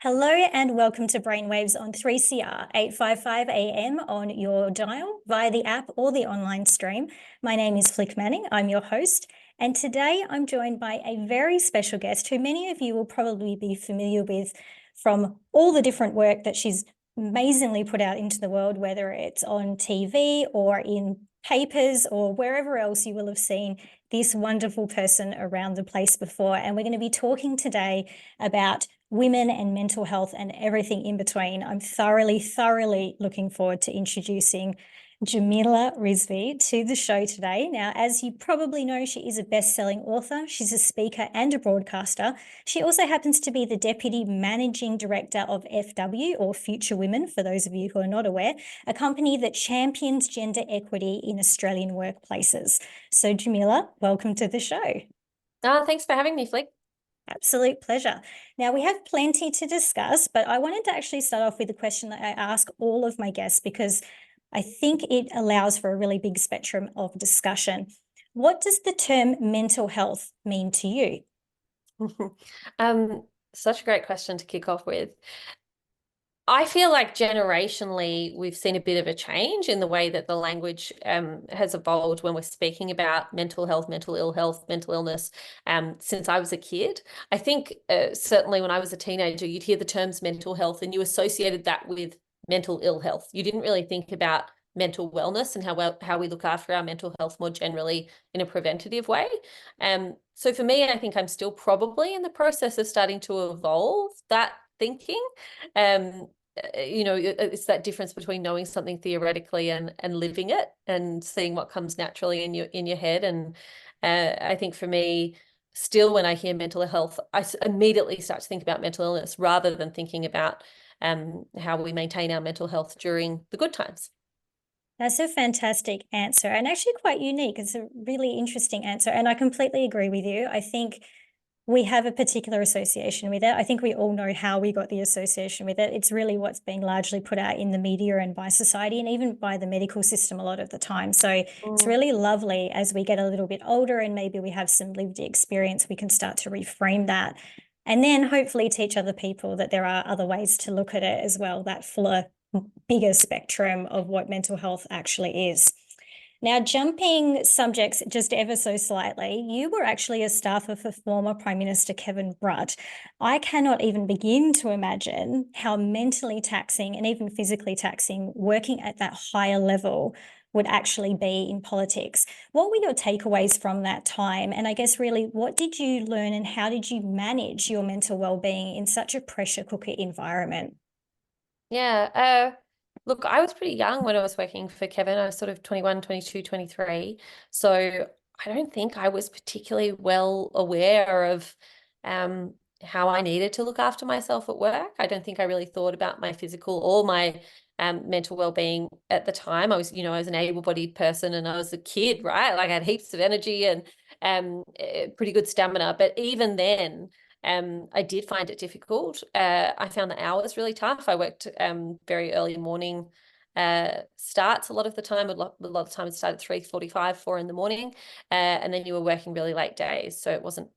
Hello and welcome to Brainwaves on 3CR 855 AM on your dial via the app or the online stream. My name is Flic Manning. I'm your host. And today I'm joined by a very special guest who many of you will probably be familiar with from all the different work that she's amazingly put out into the world, whether it's on TV or in papers or wherever else you will have seen this wonderful person around the place before. And we're going to be talking today about women and mental health and everything in between. I'm thoroughly looking forward to introducing Jamila Rizvi to the show today. Now, as you probably know, she is a best-selling author. She's a speaker and a broadcaster. She also happens to be the Deputy Managing Director of FW, or Future Women, for those of you who are not aware, a company that champions gender equity in Australian workplaces. So, Jamila, welcome to the show. Thanks for having me, Flic. Absolute pleasure. Now, we have plenty to discuss, but I wanted to actually start off with a question that I ask all of my guests because I think it allows for a really big spectrum of discussion. What does the term mental health mean to you? Such a great question to kick off with. I feel like generationally, we've seen a bit of a change in the way that the language has evolved when we're speaking about mental health, mental ill health, mental illness since I was a kid. I think certainly when I was a teenager, you'd hear the terms mental health and you associated that with mental ill health. You didn't really think about mental wellness and how we look after our mental health more generally in a preventative way. So for me, I think I'm still probably in the process of starting to evolve that thinking. It's that difference between knowing something theoretically and living it and seeing what comes naturally in your head. And I think for me, still when I hear mental health, I immediately start to think about mental illness rather than thinking about how we maintain our mental health during the good times. That's a fantastic answer and actually quite unique. It's a really interesting answer. And I completely agree with you. I think we have a particular association with it. I think we all know how we got the association with it. It's really what's been largely put out in the media and by society and even by the medical system a lot of the time. So it's really lovely as we get a little bit older and maybe we have some lived experience, we can start to reframe that and then hopefully teach other people that there are other ways to look at it as well, that fuller, bigger spectrum of what mental health actually is. Now, jumping subjects just ever so slightly, you were actually a staffer for former Prime Minister Kevin Rudd. I cannot even begin to imagine how mentally taxing and even physically taxing working at that higher level would actually be in politics. What were your takeaways from that time? And I guess really, what did you learn and how did you manage your mental well-being in such a pressure cooker environment? Yeah. Look, I was pretty young when I was working for Kevin. I was sort of 21, 22, 23. So I don't think I was particularly well aware of how I needed to look after myself at work. I don't think I really thought about my physical or my mental well-being at the time. I was an able-bodied person and I was a kid, right? Like I had heaps of energy and pretty good stamina. But even then, I did find it difficult. I found the hours really tough. I worked very early morning starts a lot of the time. A lot of the time it started at 3:45, 4 in the morning, and then you were working really late days. So it wasn't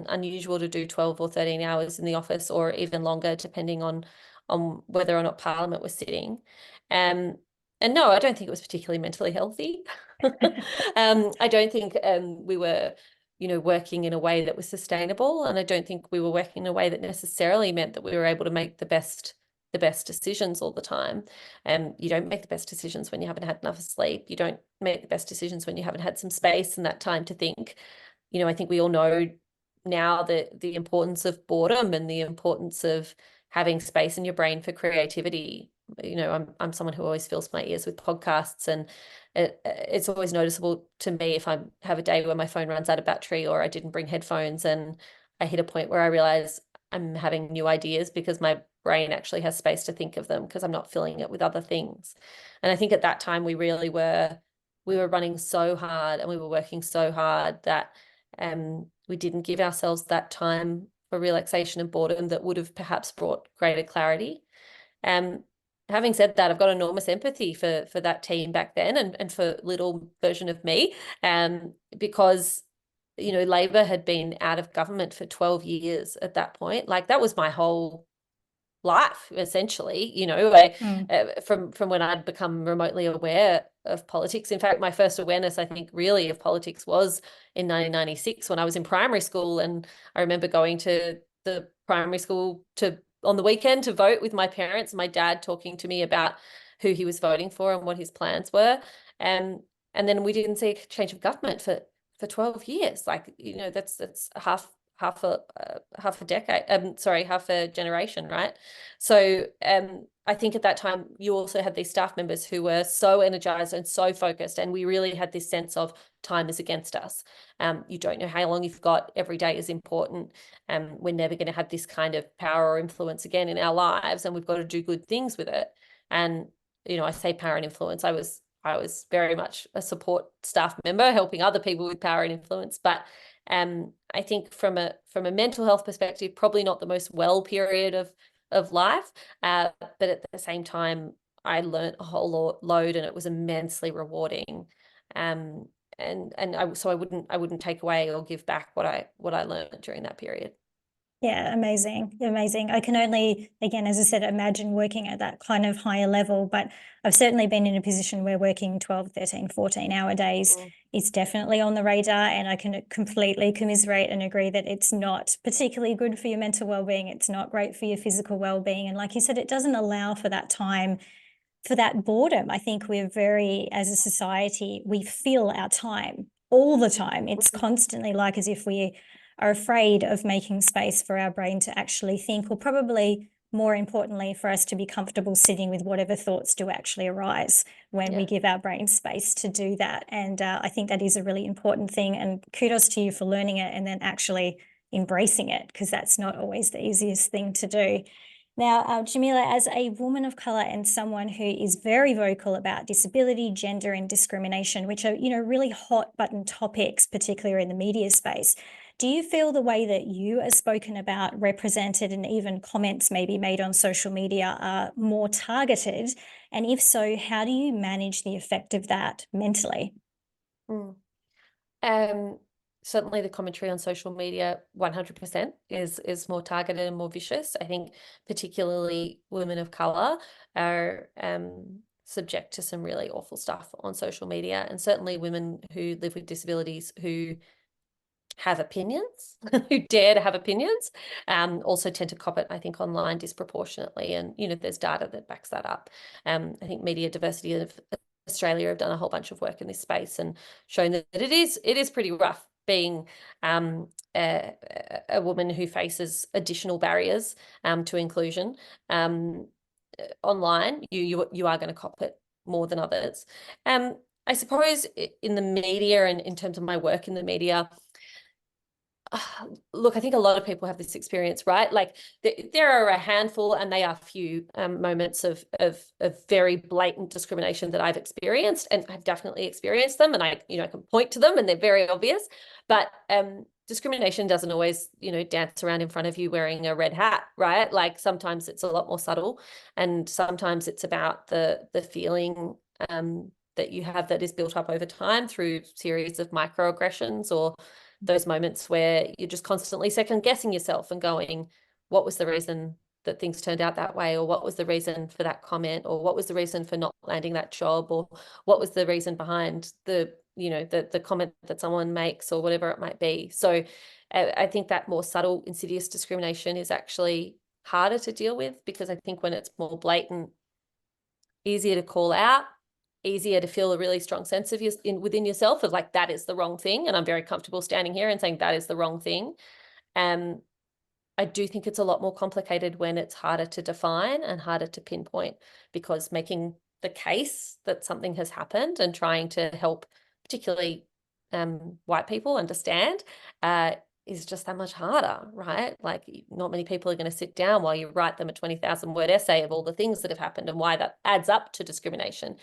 unusual to do 12 or 13 hours in the office or even longer, depending on whether or not Parliament was sitting. And no, I don't think it was particularly mentally healthy. I don't think we were working in a way that was sustainable. And I don't think we were working in a way that necessarily meant that we were able to make the best decisions all the time. You don't make the best decisions when you haven't had enough sleep. You don't make the best decisions when you haven't had some space and that time to think. I think we all know now that the importance of boredom and the importance of having space in your brain for creativity. I'm someone who always fills my ears with podcasts, and it's always noticeable to me if I have a day where my phone runs out of battery or I didn't bring headphones and I hit a point where I realize I'm having new ideas because my brain actually has space to think of them because I'm not filling it with other things. And I think at that time we were running so hard and we were working so hard that we didn't give ourselves that time for relaxation and boredom that would have perhaps brought greater clarity. Having said that, I've got enormous empathy for that team back then and for little version of me, because Labor had been out of government for 12 years at that point. Like that was my whole life, essentially, Mm. from when I'd become remotely aware of politics. In fact, my first awareness, I think, really of politics was in 1996 when I was in primary school. And I remember going to the primary school on the weekend to vote with my parents, my dad talking to me about who he was voting for and what his plans were. And then we didn't see a change of government for 12 years. Like, that's half a decade, sorry, half a generation, right? So I think at that time you also had these staff members who were so energized and so focused, and we really had this sense of time is against us. You don't know how long you've got. Every day is important. We're never going to have this kind of power or influence again in our lives, and we've got to do good things with it. And I say power and influence. I was very much a support staff member, helping other people with power and influence. But I think from a mental health perspective, probably not the most well period of life. But at the same time, I learned a whole load, and it was immensely rewarding. So I wouldn't take away or give back what I learned during that period. Yeah, amazing. Amazing. I can only, again, as I said, imagine working at that kind of higher level, but I've certainly been in a position where working 12, 13, 14-hour days is definitely on the radar, and I can completely commiserate and agree that it's not particularly good for your mental well-being. It's not great for your physical well-being. And like you said, it doesn't allow for that time, for that boredom. I think we're very, as a society, we fill our time all the time. It's constantly like as if we are afraid of making space for our brain to actually think, or probably more importantly, for us to be comfortable sitting with whatever thoughts do actually arise when we give our brain space to do that. And I think that is a really important thing. And kudos to you for learning it and then actually embracing it, because that's not always the easiest thing to do. Now, Jamila, as a woman of colour and someone who is very vocal about disability, gender and discrimination, which are, really hot button topics, particularly in the media space, do you feel the way that you are spoken about, represented, and even comments maybe made on social media are more targeted? And if so, how do you manage the effect of that mentally? Um, Certainly the commentary on social media 100% is more targeted and more vicious. I think particularly women of color are subject to some really awful stuff on social media, and certainly women who live with disabilities who have opinions, who dare to have opinions, also tend to cop it, I think, online disproportionately. And, there's data that backs that up. I think Media Diversity of Australia have done a whole bunch of work in this space and shown that it is pretty rough being a woman who faces additional barriers to inclusion online. You are going to cop it more than others. I suppose in the media and in terms of my work in the media, look, I think a lot of people have this experience, right? Like there are a handful, and they are few moments of very blatant discrimination that I've experienced, and I've definitely experienced them, and I can point to them, and they're very obvious. But discrimination doesn't always, dance around in front of you wearing a red hat, right? Like sometimes it's a lot more subtle, and sometimes it's about the feeling that you have that is built up over time through series of microaggressions, or those moments where you're just constantly second guessing yourself and going, what was the reason that things turned out that way? Or what was the reason for that comment? Or what was the reason for not landing that job? Or what was the reason behind the comment that someone makes, or whatever it might be? So I think that more subtle, insidious discrimination is actually harder to deal with, because I think when it's more blatant, easier to call out, easier to feel a really strong sense of within yourself of like, that is the wrong thing. And I'm very comfortable standing here and saying that is the wrong thing. I do think it's a lot more complicated when it's harder to define and harder to pinpoint, because making the case that something has happened and trying to help particularly white people understand is just that much harder, right? Like not many people are going to sit down while you write them a 20,000 word essay of all the things that have happened and why that adds up to discrimination.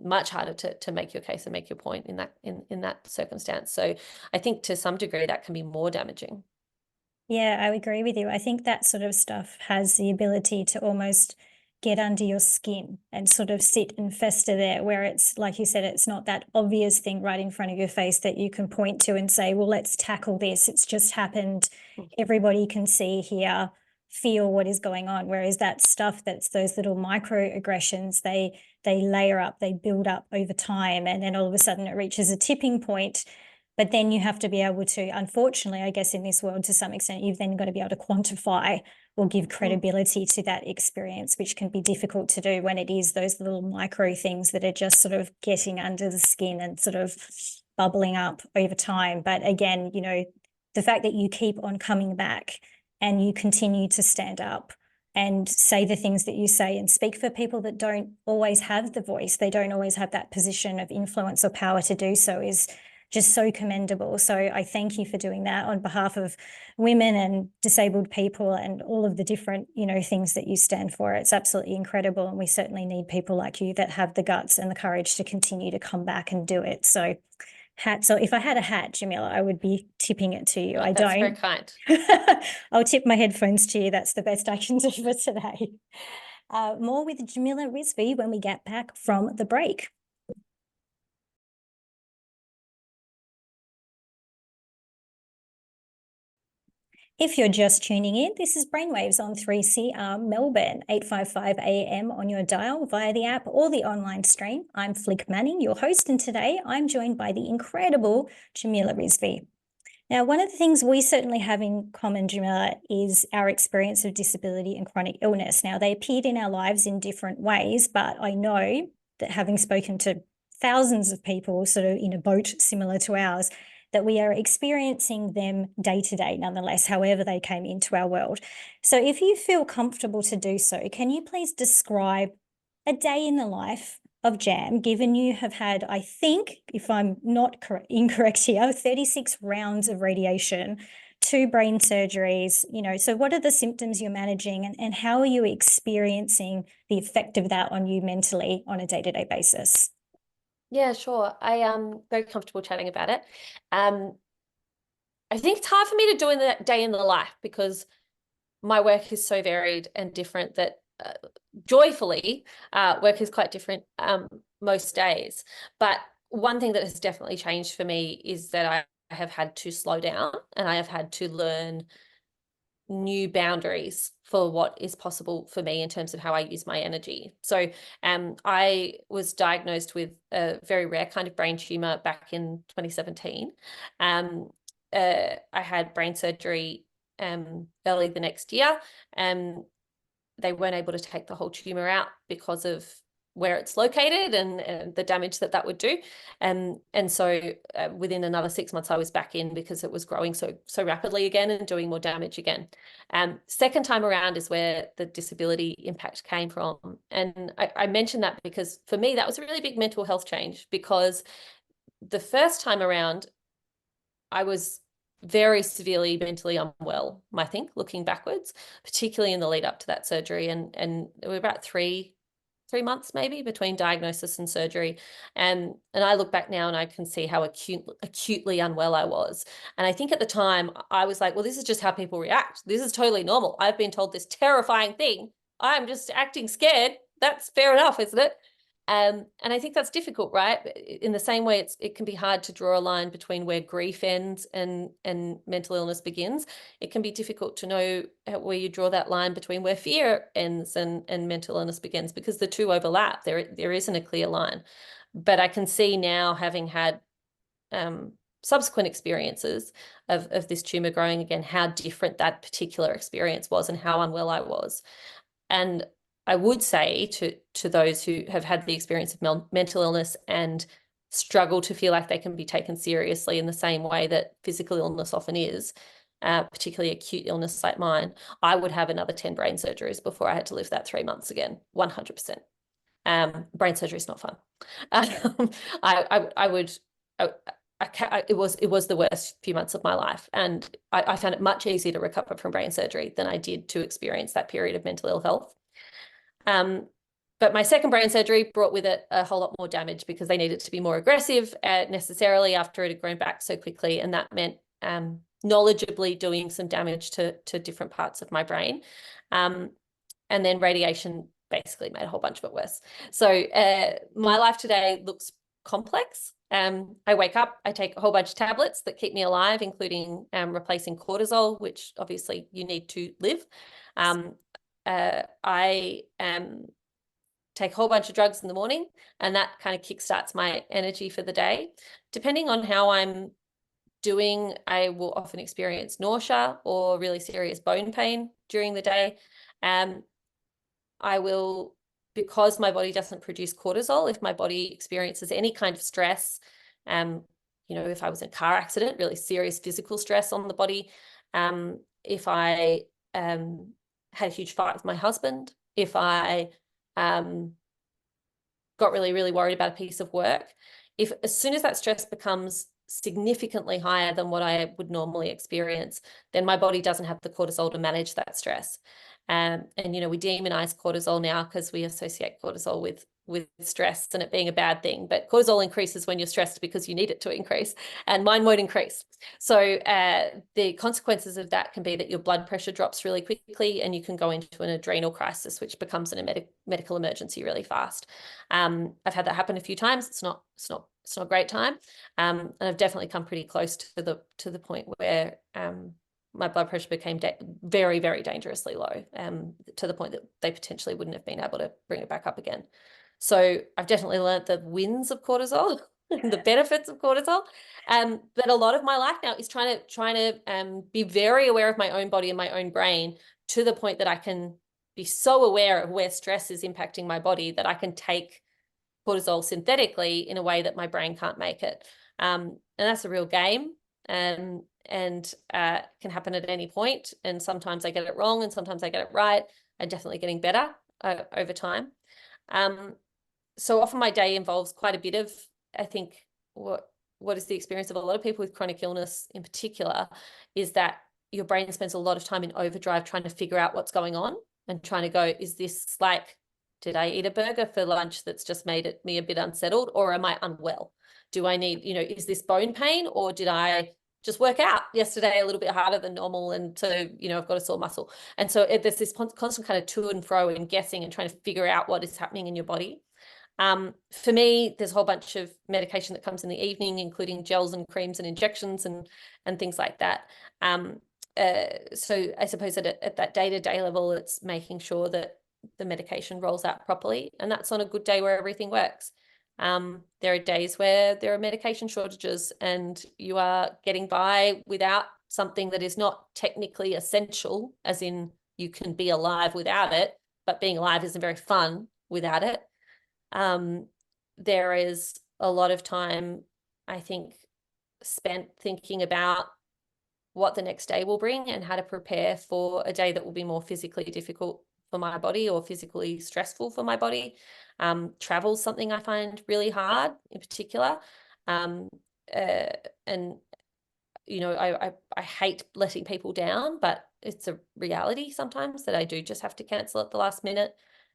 Much harder to make your case and make your point in that circumstance. So I think to some degree that can be more damaging. Yeah, I agree with you. I think that sort of stuff has the ability to almost get under your skin and sort of sit and fester there, where it's, like you said, it's not that obvious thing right in front of your face that you can point to and say, well, let's tackle this. It's just happened. Everybody can see here. feel what is going on. Whereas that stuff, that's those little microaggressions, they layer up, they build up over time, and then all of a sudden it reaches a tipping point. But then you have to be able to, unfortunately, I guess in this world, to some extent, you've then got to be able to quantify or give credibility to that experience, which can be difficult to do when it is those little micro things that are just sort of getting under the skin and sort of bubbling up over time. But again, you know, the fact that you keep on coming back and you continue to stand up and say the things that you say and speak for people that don't always have the voice, they don't always have that position of influence or power to do so, is just so commendable. So I thank you for doing that on behalf of women and disabled people and all of the different, you know, things that you stand for. It's absolutely incredible. And we certainly need people like you that have the guts and the courage to continue to come back and do it. So so if I had a hat, Jamila, I would be tipping it to you. Oh, I that's don't. very kind. I'll tip my headphones to you. That's the best I can do for today. More with Jamila Rizvi when we get back from the break. If you're just tuning in, this is Brainwaves on 3CR Melbourne, 855 AM on your dial via the app or the online stream. I'm Flic Manning, your host, and today I'm joined by the incredible Jamila Rizvi. Now, one of the things we certainly have in common, Jamila, is our experience of disability and chronic illness. Now, they appeared in our lives in different ways, but I know that having spoken to thousands of people sort of in a boat similar to ours, that we are experiencing them day to day, nonetheless, however they came into our world. So if you feel comfortable to do so, can you please describe a day in the life of Jam, given you have had, I think, if I'm not incorrect here, 36 rounds of radiation, 2 brain surgeries, you know, so what are the symptoms you're managing, and how are you experiencing the effect of that on you mentally on a day-to-day basis? Yeah, sure. I am very comfortable chatting about it. I think it's hard for me to do in the day in the life because my work is so varied and different that joyfully work is quite different most days. But one thing that has definitely changed for me is that I have had to slow down and I have had to learn new boundaries for what is possible for me in terms of how I use my energy. So I was diagnosed with a very rare kind of brain tumor back in 2017. I had brain surgery early the next year, and they weren't able to take the whole tumor out because of where it's located and the damage that would do. And so within another 6 months, I was back in because it was growing so rapidly again and doing more damage again. Second time around is where the disability impact came from. And I mentioned that because for me, that was a really big mental health change, because the first time around, I was very severely mentally unwell, I think, looking backwards, particularly in the lead up to that surgery. And we were about three months maybe between diagnosis and surgery. And I look back now and I can see how acutely unwell I was. And I think at the time I was like, well, this is just how people react. This is totally normal. I've been told this terrifying thing. I'm just acting scared. That's fair enough, isn't it? And I think that's difficult, right? In the same way, it can be hard to draw a line between where grief ends and mental illness begins. It can be difficult to know where you draw that line between where fear ends and mental illness begins, because the two overlap. There isn't a clear line. But I can see now, having had subsequent experiences of this tumor growing again, how different that particular experience was and how unwell I was. And I would say to those who have had the experience of mental illness and struggle to feel like they can be taken seriously in the same way that physical illness often is, particularly acute illness like mine, I would have another 10 brain surgeries before I had to live that 3 months again, 100%. Brain surgery is not fun. It was the worst few months of my life, and I found it much easier to recover from brain surgery than I did to experience that period of mental ill health. But my second brain surgery brought with it a whole lot more damage, because they needed to be more aggressive necessarily after it had grown back so quickly, and that meant knowledgeably doing some damage to different parts of my brain. And then radiation basically made a whole bunch of it worse. So my life today looks complex, I wake up, I take a whole bunch of tablets that keep me alive, including replacing cortisol, which obviously you need to live. I take a whole bunch of drugs in the morning, and that kind of kickstarts my energy for the day. Depending on how I'm doing, I will often experience nausea or really serious bone pain during the day. I will, because my body doesn't produce cortisol, if my body experiences any kind of stress, if I was in a car accident, really serious physical stress on the body, if I had a huge fight with my husband, if I got really, really worried about a piece of work, if as soon as that stress becomes significantly higher than what I would normally experience, then my body doesn't have the cortisol to manage that stress. And we demonize cortisol now because we associate cortisol with stress and it being a bad thing. But cortisol increases when you're stressed because you need it to increase, and mine won't increase. So the consequences of that can be that your blood pressure drops really quickly and you can go into an adrenal crisis, which becomes a medical emergency really fast. I've had that happen a few times. It's not a great time. And I've definitely come pretty close to the point where my blood pressure became very, very dangerously low, to the point that they potentially wouldn't have been able to bring it back up again. So I've definitely learned the wins of cortisol, the benefits of cortisol. But a lot of my life now is trying to be very aware of my own body and my own brain, to the point that I can be so aware of where stress is impacting my body that I can take cortisol synthetically in a way that my brain can't make it. And that's a real game. And can happen at any point. And sometimes I get it wrong and sometimes I get it right. I'm definitely getting better over time. So often my day involves quite a bit of, I think, what is the experience of a lot of people with chronic illness in particular, is that your brain spends a lot of time in overdrive trying to figure out what's going on and trying to go, is this like, did I eat a burger for lunch that's just made me a bit unsettled, or am I unwell? Do I need, is this bone pain, or did I just work out yesterday a little bit harder than normal, and so I've got a sore muscle? And so there's this constant kind of to and fro and guessing and trying to figure out what is happening in your body. For me, there's a whole bunch of medication that comes in the evening, including gels and creams and injections and things like that. So I suppose that at that day-to-day level, it's making sure that the medication rolls out properly, and that's on a good day where everything works. There are days where there are medication shortages and you are getting by without something that is not technically essential, as in you can be alive without it, but being alive isn't very fun without it. There is a lot of time, I think, spent thinking about what the next day will bring and how to prepare for a day that will be more physically difficult for my body or physically stressful for my body. Travel is something I find really hard in particular. And I hate letting people down, but it's a reality sometimes that I do just have to cancel at the last minute.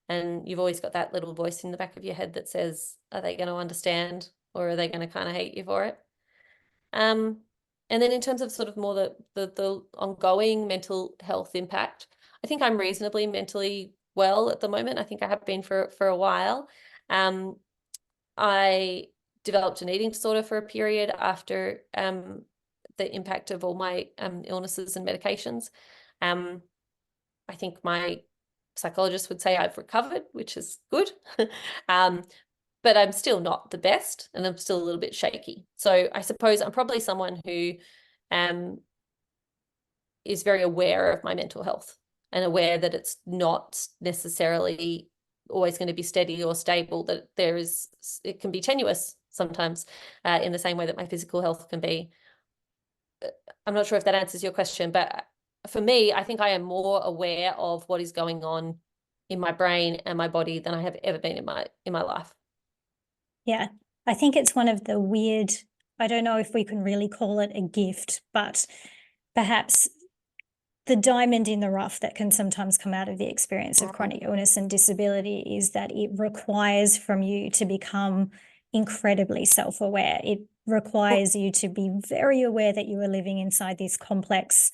And you've always got that little voice in the back of your head that says, are they going to understand, or are they going to kind of hate you for it? And then in terms of sort of more the ongoing mental health impact, I think I'm reasonably mentally well at the moment. I think I have been for a while. I developed an eating disorder for a period after the impact of all my illnesses and medications. I think my psychologist would say I've recovered, which is good. But I'm still not the best, and I'm still a little bit shaky. So I suppose I'm probably someone who is very aware of my mental health and aware that it's not necessarily always going to be steady or stable, that it can be tenuous sometimes, in the same way that my physical health can be. I'm not sure if that answers your question, but for me, I think I am more aware of what is going on in my brain and my body than I have ever been in my life. Yeah, I think it's one of the weird, I don't know if we can really call it a gift, but perhaps the diamond in the rough that can sometimes come out of the experience of chronic illness and disability is that it requires from you to become incredibly self-aware. It requires you to be very aware that you are living inside this complex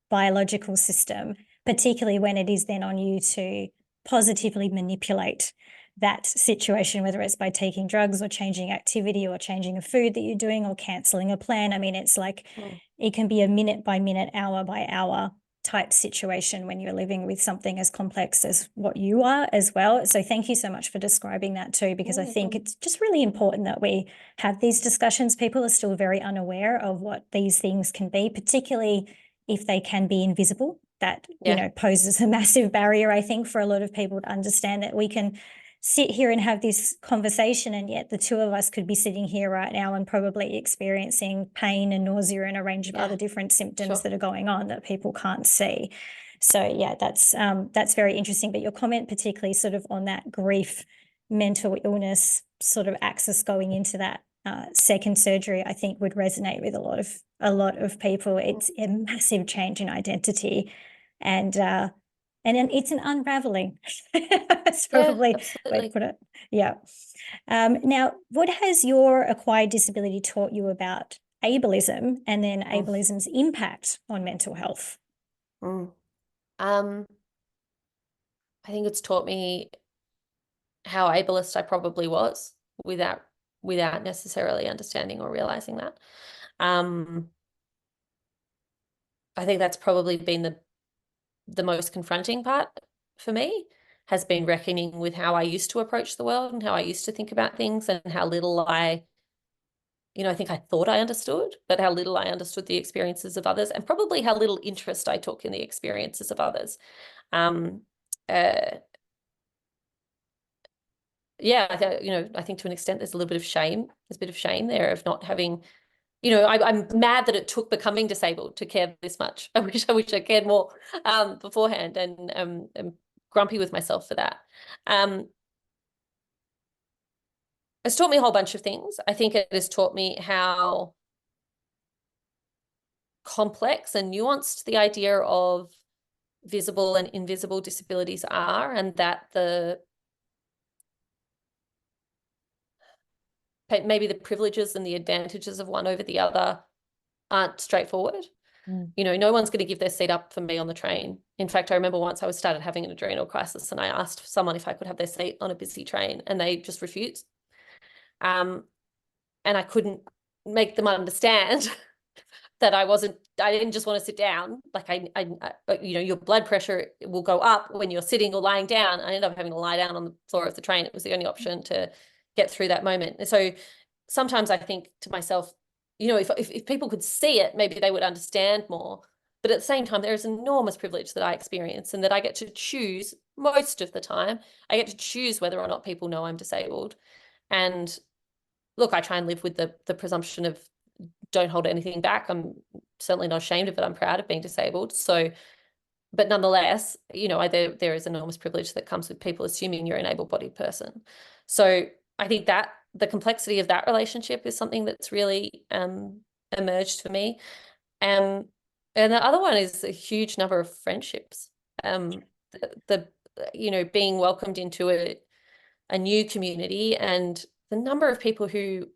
biological system, particularly when it is then on you to positively manipulate that situation, whether it's by taking drugs or changing activity or changing a food that you're doing or canceling a plan. I mean, it's like it can be a minute by minute, hour by hour type situation when you're living with something as complex as what you are as well. So thank you so much for describing that too, because I think it's just really important that we have these discussions. People are still very unaware of what these things can be, particularly if they can be invisible. That, you know, poses a massive barrier, I think, for a lot of people to understand that we can sit here and have this conversation, and yet the two of us could be sitting here right now and probably experiencing pain and nausea and a range of other different symptoms that are going on that people can't see. So yeah, that's very interesting. But your comment particularly sort of on that grief, mental illness sort of axis going into that second surgery, I think would resonate with a lot of people. It's a massive change in identity, and it's an unraveling. That's probably the way to put it. Yeah. Now, what has your acquired disability taught you about ableism, and then ableism's impact on mental health? I think it's taught me how ableist I probably was without necessarily understanding or realizing that. I think that's probably been the most confronting part for me, has been reckoning with how I used to approach the world and how I used to think about things, and how little I think I thought I understood, but how little I understood the experiences of others, and probably how little interest I took in the experiences of others. I think to an extent there's a little bit of shame. There's a bit of shame there of not having, I'm mad that it took becoming disabled to care this much. I wish I cared more beforehand, and I'm grumpy with myself for that. It's taught me a whole bunch of things. I think it has taught me how complex and nuanced the idea of visible and invisible disabilities are, and that maybe the privileges and the advantages of one over the other aren't straightforward. No one's going to give their seat up for me on the train. In fact, I remember once I started having an adrenal crisis, and I asked someone if I could have their seat on a busy train, and they just refused. And I couldn't make them understand that I didn't just want to sit down. Like your blood pressure will go up when you're sitting or lying down. I ended up having to lie down on the floor of the train. It was the only option to get through that moment. And so sometimes I think to myself, if people could see it, maybe they would understand more. But at the same time, there is enormous privilege that I experience, and that I get to choose most of the time. I get to choose whether or not people know I'm disabled. And look, I try and live with the presumption of don't hold anything back. I'm certainly not ashamed of it. I'm proud of being disabled. So, but nonetheless, there is enormous privilege that comes with people assuming you're an able-bodied person. So I think that the complexity of that relationship is something that's really emerged for me. And the other one is a huge number of friendships. Being welcomed into a new community, and the number of people who,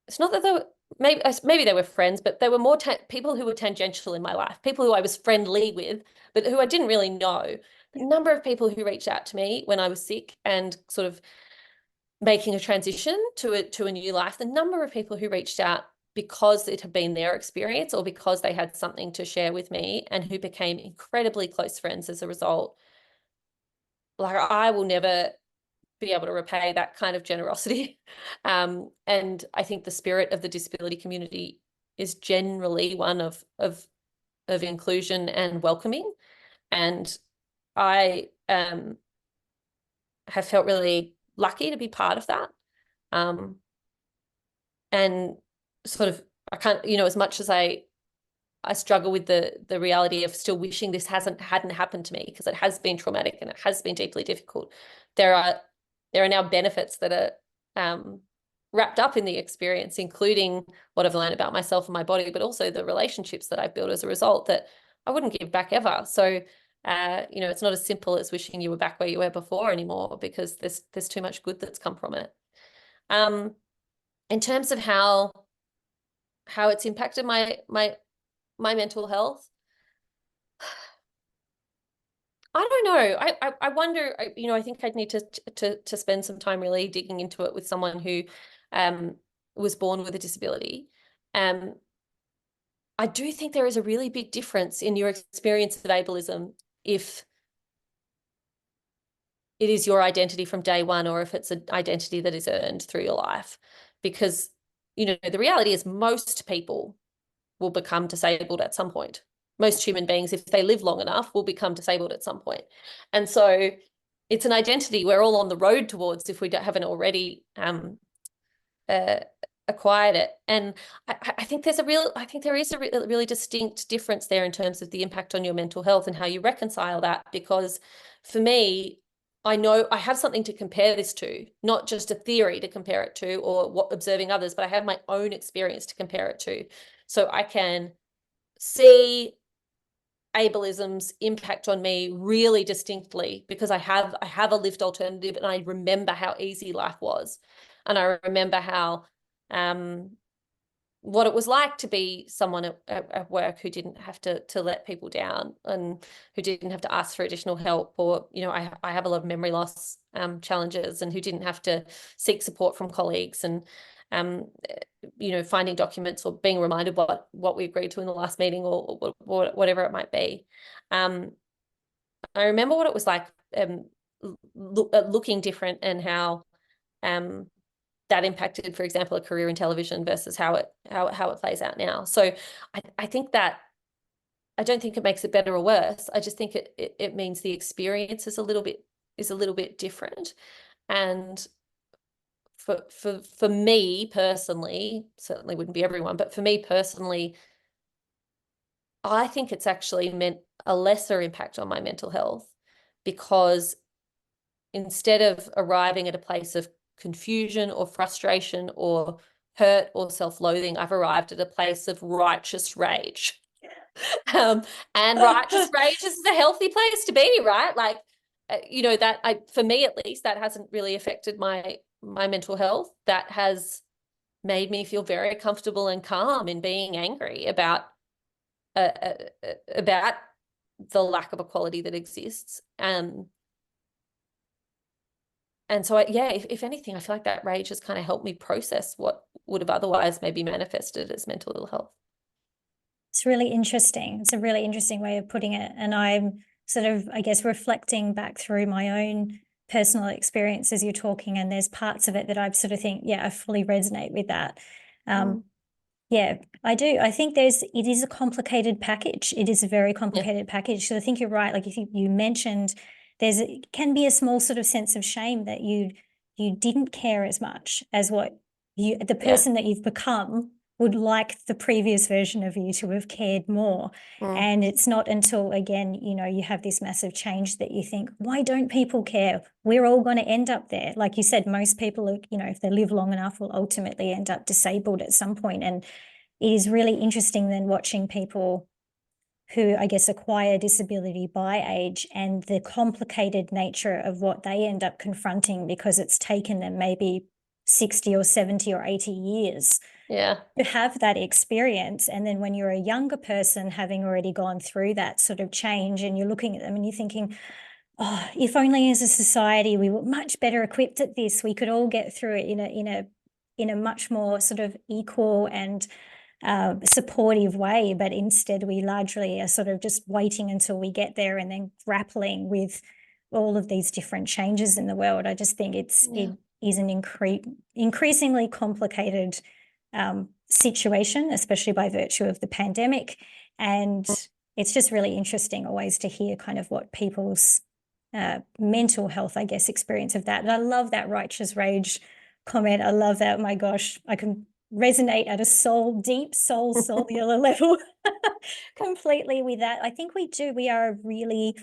it's not that they were, maybe they were friends, but they were more people who were tangential in my life, people who I was friendly with, but who I didn't really know. The number of people who reached out to me when I was sick and sort of making a transition to a new life, the number of people who reached out because it had been their experience or because they had something to share with me, and who became incredibly close friends as a result. Like, I will never be able to repay that kind of generosity. And I think the spirit of the disability community is generally one of inclusion and welcoming. And I have felt really lucky to be part of that. And sort of, I can't, as much as I struggle with the reality of still wishing this hadn't happened to me, because it has been traumatic and it has been deeply difficult. There are now benefits that are wrapped up in the experience, including what I've learned about myself and my body, but also the relationships that I've built as a result that I wouldn't give back ever. So, it's not as simple as wishing you were back where you were before anymore, because there's too much good that's come from it. In terms of how it's impacted my mental health, I don't know. I wonder, you know, I think I'd need to spend some time really digging into it with someone who um was born with a disability. Um, I do think there is a really big difference in your experience of ableism if it is your identity from day one or if it's an identity that is earned through your life. Because, you know, the reality is most people will become disabled at some point. Most human beings, if they live long enough, will become disabled at some point. And so it's an identity we're all on the road towards if we haven't already uh, acquired it. And I think I think there is a really distinct difference there in terms of the impact on your mental health and how you reconcile that. Because for me, I know I have something to compare this to, not just a theory to compare it to or what observing others, but I have my own experience to compare it to. So I can see ableism's impact on me really distinctly because I have a lived alternative and I remember how easy life was. And I remember how what it was like to be someone at work who didn't have to let people down and who didn't have to ask for additional help, or, you know, I have a lot of memory loss challenges, and who didn't have to seek support from colleagues and um, you know, finding documents or being reminded what we agreed to in the last meeting or whatever it might be. I remember what it was like looking different and how that impacted, for example, a career in television versus how it plays out now. So I think that I don't think it makes it better or worse. I just think it means the experience is a little bit different. And for me personally, certainly wouldn't be everyone, but for me personally, I think it's actually meant a lesser impact on my mental health, because instead of arriving at a place of confusion or frustration or hurt or self-loathing, I've arrived at a place of righteous rage. And righteous rage is a healthy place to be, right? Like, you know, for me at least, that hasn't really affected my mental health. That has made me feel very comfortable and calm in being angry uh, about the lack of equality that exists. And so, yeah, if anything, I feel like that rage has kind of helped me process what would have otherwise maybe manifested as mental ill health. It's really interesting. It's a really interesting way of putting it. And I'm sort of, I guess, reflecting back through my own personal experience as you're talking, and there's parts of it that I sort of think, yeah, I fully resonate with that. Yeah, I do. I think it is a complicated package. It is a very complicated package. So I think you're right. Like you mentioned, can be a small sort of sense of shame that you didn't care as much as what the person that you've become would like the previous version of you to have cared more. And it's not until, again, you know, you have this massive change that you think, why don't people care? We're all going to end up there. Like you said, most people, you know, if they live long enough, will ultimately end up disabled at some point. And it is really interesting then watching people who, I guess, acquire disability by age and the complicated nature of what they end up confronting, because it's taken them maybe 60 or 70 or 80 years to have that experience. And then when you're a younger person, having already gone through that sort of change, and you're looking at them and you're thinking, oh, if only as a society we were much better equipped at this, we could all get through it in a much more sort of equal and supportive way. But instead, we largely are sort of just waiting until we get there and then grappling with all of these different changes in the world. I just think it is an increasingly complicated situation, especially by virtue of the pandemic. And it's just really interesting always to hear kind of what people's mental health, I guess, experience of that. And I love that righteous rage comment. I love that. My gosh, I can resonate at a deep cellular level completely with that. I think we are a really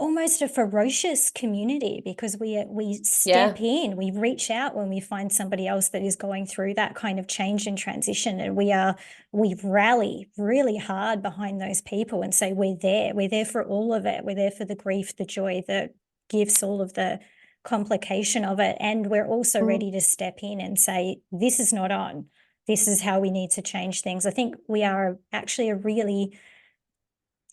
almost a ferocious community, because we step in, we reach out when we find somebody else that is going through that kind of change and transition, and we rally really hard behind those people and say, we're there for all of it. We're there for the grief, the joy, the gifts, all of the complication of it. And we're also ready to step in and say, this is not on. This is how we need to change things. I think we are actually a really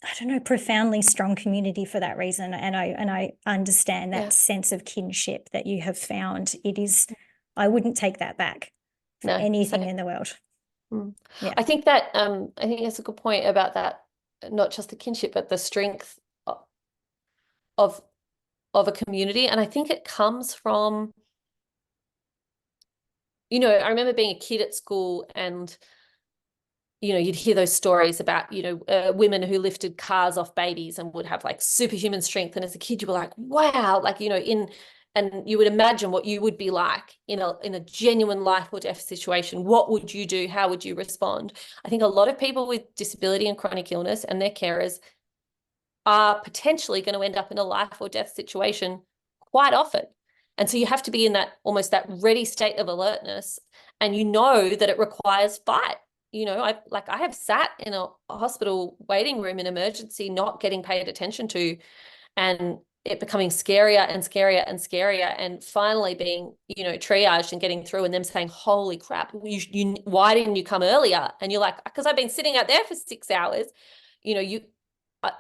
I don't know, profoundly strong community for that reason. And I understand that Yeah. sense of kinship that you have found. It is, I wouldn't take that back for No, anything same. in the world. Yeah. I think that I think that's a good point about that, not just the kinship, but the strength of of a community. And I think it comes from, I remember being a kid at school and you'd hear those stories about, women who lifted cars off babies and would have like superhuman strength. And as a kid, you were like, wow, like, and you would imagine what you would be like in a genuine life or death situation. What would you do? How would you respond? I think a lot of people with disability and chronic illness and their carers are potentially going to end up in a life or death situation quite often. And so you have to be in that almost that ready state of alertness. And that it requires fight. I have sat in a hospital waiting room in emergency, not getting paid attention to, and it becoming scarier and scarier and scarier, and finally being, triaged and getting through, and them saying, "Holy crap, why didn't you come earlier?" And you're like, "Because I've been sitting out there for 6 hours."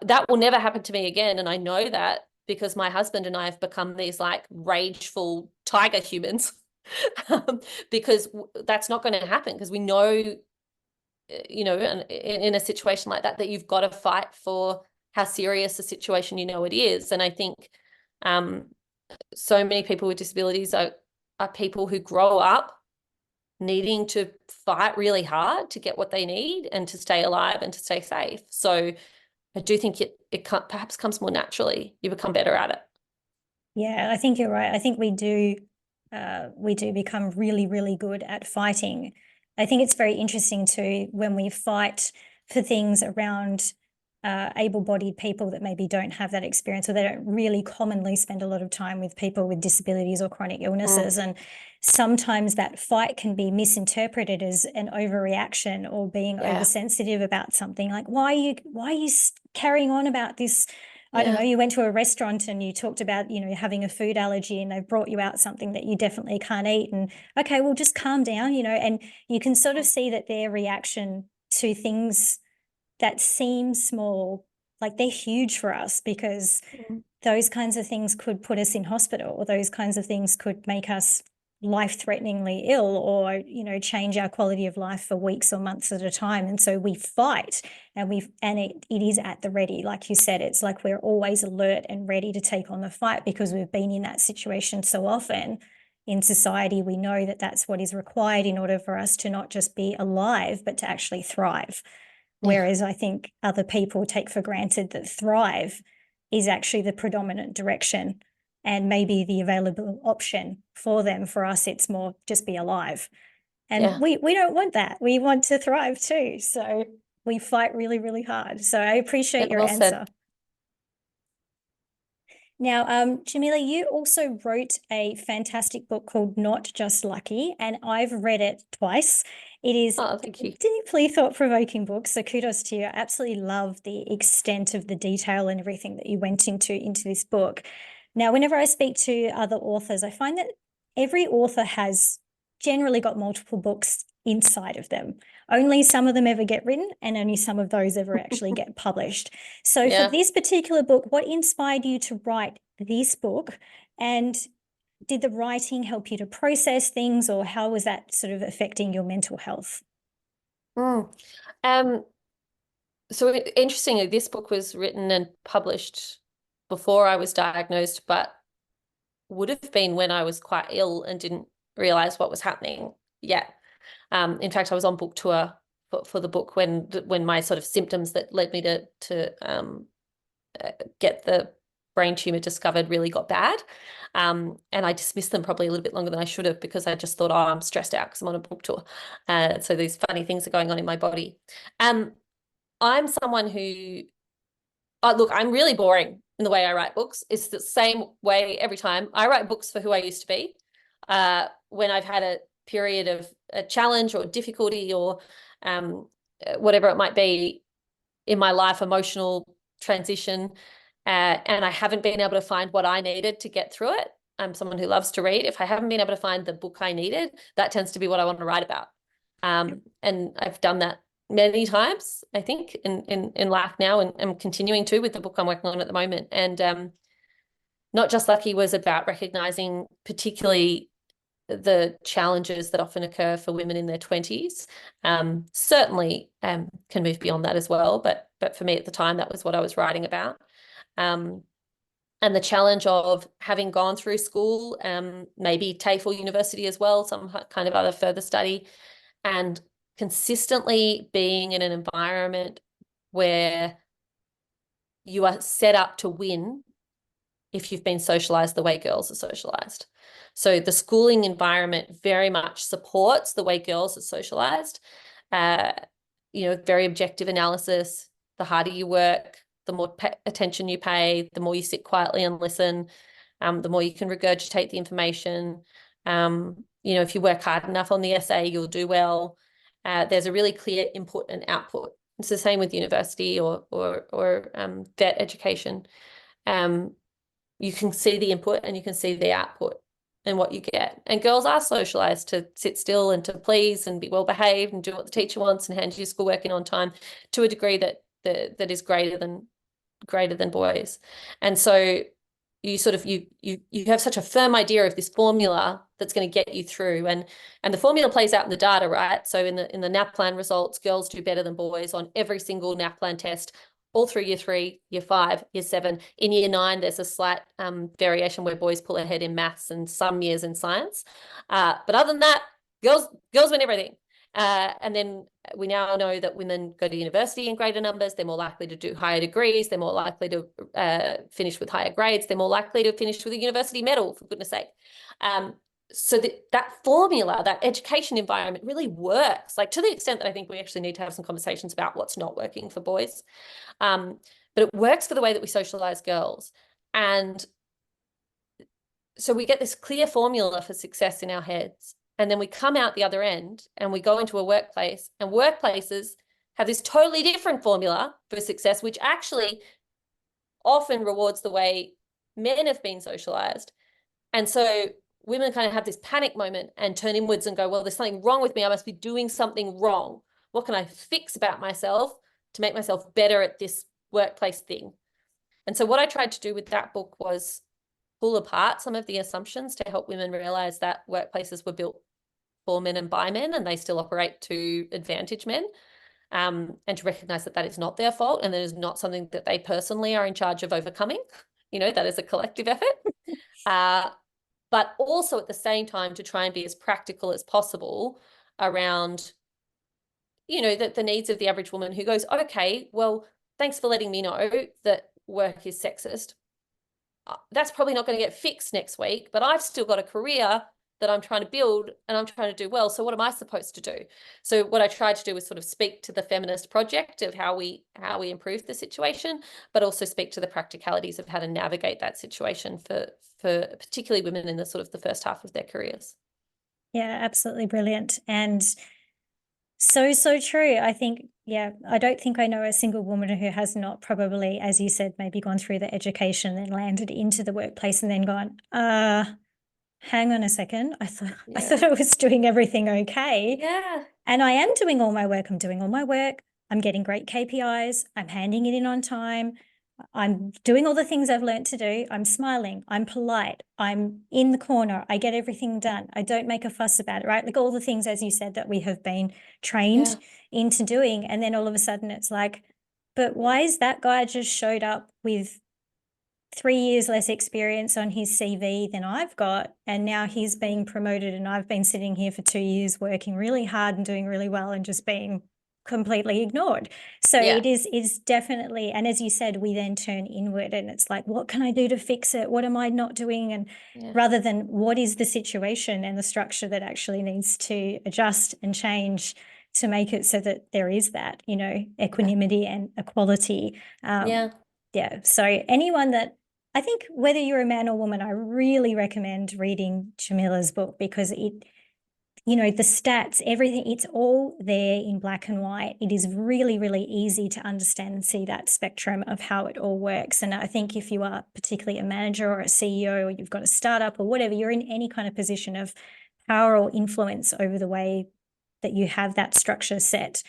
That will never happen to me again, and I know that because my husband and I have become these like rageful tiger humans. Because that's not going to happen, because we know, in a situation like that you've got to fight for how serious a situation it is. And I think so many people with disabilities are people who grow up needing to fight really hard to get what they need and to stay alive and to stay safe. So I do think it perhaps comes more naturally. You become better at it. Yeah, I think you're right. I think we do become really, really good at fighting. I think it's very interesting too when we fight for things around able-bodied people that maybe don't have that experience, or they don't really commonly spend a lot of time with people with disabilities or chronic illnesses. And sometimes that fight can be misinterpreted as an overreaction or being oversensitive about something. Like, why are you carrying on about this? I don't know, you went to a restaurant and you talked about, having a food allergy, and they've brought you out something that you definitely can't eat. And okay, well, just calm down, and you can sort of see that their reaction to things that seem small, like they're huge for us, because those kinds of things could put us in hospital, or those kinds of things could make us life-threateningly ill, or change our quality of life for weeks or months at a time. And so we fight, and it is at the ready. Like you said, it's like we're always alert and ready to take on the fight, because we've been in that situation so often in society. We know that that's what is required in order for us to not just be alive, but to actually thrive. Whereas I think other people take for granted that thrive is actually the predominant direction and maybe the available option for them. For us, it's more just be alive. And we don't want that. We want to thrive too. So we fight really, really hard. So I appreciate your answer. Now, Jamila, you also wrote a fantastic book called Not Just Lucky, and I've read it twice. It is a deeply thought-provoking book, so kudos to you. I absolutely love the extent of the detail and everything that you went into this book. Now, whenever I speak to other authors, I find that every author has generally got multiple books inside of them. Only some of them ever get written, and only some of those ever actually get published. So for this particular book, what inspired you to write this book? And did the writing help you to process things, or how was that sort of affecting your mental health? So interestingly, this book was written and published before I was diagnosed, but would have been when I was quite ill and didn't realize what was happening yet. In fact, I was on book tour for the book when my sort of symptoms that led me to get the brain tumor discovered really got bad. And I dismissed them probably a little bit longer than I should have, because I just thought, oh, I'm stressed out because I'm on a book tour. So these funny things are going on in my body. I'm someone who, look, I'm really boring in the way I write books. It's the same way every time. I write books for who I used to be. When I've had a period of a challenge or difficulty or whatever it might be in my life, emotional transition, and I haven't been able to find what I needed to get through it. I'm someone who loves to read. If I haven't been able to find the book I needed, that tends to be what I want to write about. And I've done that many times, I think, in life now, and I'm continuing to with the book I'm working on at the moment. And Not Just Lucky was about recognizing particularly the challenges that often occur for women in their 20s. Certainly can move beyond that as well, but for me at the time, that was what I was writing about. Um, and the challenge of having gone through school, maybe TAFE university as well, some kind of other further study, and consistently being in an environment where you are set up to win if you've been socialized the way girls are socialized. So the schooling environment very much supports the way girls are socialized. Uh, very objective analysis. The harder you work, the more attention you pay, the more you sit quietly and listen, the more you can regurgitate the information. If you work hard enough on the essay, you'll do well. There's a really clear input and output. It's the same with university or vet education. You can see the input and you can see the output and what you get. And girls are socialized to sit still and to please and be well behaved and do what the teacher wants and hand you schoolwork in on time to a degree that is greater than boys. And so you sort of you have such a firm idea of this formula that's going to get you through, and the formula plays out in the data, right? So in the NAPLAN results, girls do better than boys on every single NAPLAN test all through year 3, year 5, year 7. In year 9, there's a slight variation where boys pull ahead in maths and some years in science. But other than that, girls win everything. And then we now know that women go to university in greater numbers. They're more likely to do higher degrees. They're more likely to finish with higher grades. They're more likely to finish with a university medal, for goodness sake. So that formula, that education environment really works, like to the extent that I think we actually need to have some conversations about what's not working for boys. But it works for the way that we socialize girls. And so we get this clear formula for success in our heads. And then we come out the other end and we go into a workplace, and workplaces have this totally different formula for success, which actually often rewards the way men have been socialized. And so women kind of have this panic moment and turn inwards and go, well, there's something wrong with me. I must be doing something wrong. What can I fix about myself to make myself better at this workplace thing? And so what I tried to do with that book was pull apart some of the assumptions to help women realize that workplaces were built for men and by men, and they still operate to advantage men, and to recognize that that is not their fault and that is not something that they personally are in charge of overcoming. That is a collective effort. But also at the same time to try and be as practical as possible around, the needs of the average woman who goes, okay, well, thanks for letting me know that work is sexist. That's probably not going to get fixed next week, but I've still got a career that I'm trying to build and I'm trying to do well. So what am I supposed to do? So what I tried to do was sort of speak to the feminist project of how we improve the situation, but also speak to the practicalities of how to navigate that situation for particularly women in the sort of the first half of their careers. Yeah, absolutely brilliant. And so true. I think, I don't think I know a single woman who has not probably, as you said, maybe gone through the education and landed into the workplace and then gone, hang on a second. I thought I was doing everything okay. Yeah. And I am doing all my work. I'm doing all my work. I'm getting great KPIs. I'm handing it in on time. I'm doing all the things I've learned to do. I'm smiling. I'm polite. I'm in the corner. I get everything done. I don't make a fuss about it, right? Like all the things, as you said, that we have been trained into doing. And then all of a sudden it's like, but why is that guy just showed up with 3 years less experience on his CV than I've got, and now he's being promoted and I've been sitting here for 2 years working really hard and doing really well and just being completely ignored. So it's definitely, and as you said, we then turn inward and it's like, what can I do to fix it? What am I not doing? And rather than what is the situation and the structure that actually needs to adjust and change to make it so that there is that, equanimity and equality. So anyone that, I think whether you're a man or woman, I really recommend reading Jamila's book because it, the stats, everything, it's all there in black and white. It is really, really easy to understand and see that spectrum of how it all works. And I think if you are particularly a manager or a CEO or you've got a startup or whatever, you're in any kind of position of power or influence over the way that you have that structure set.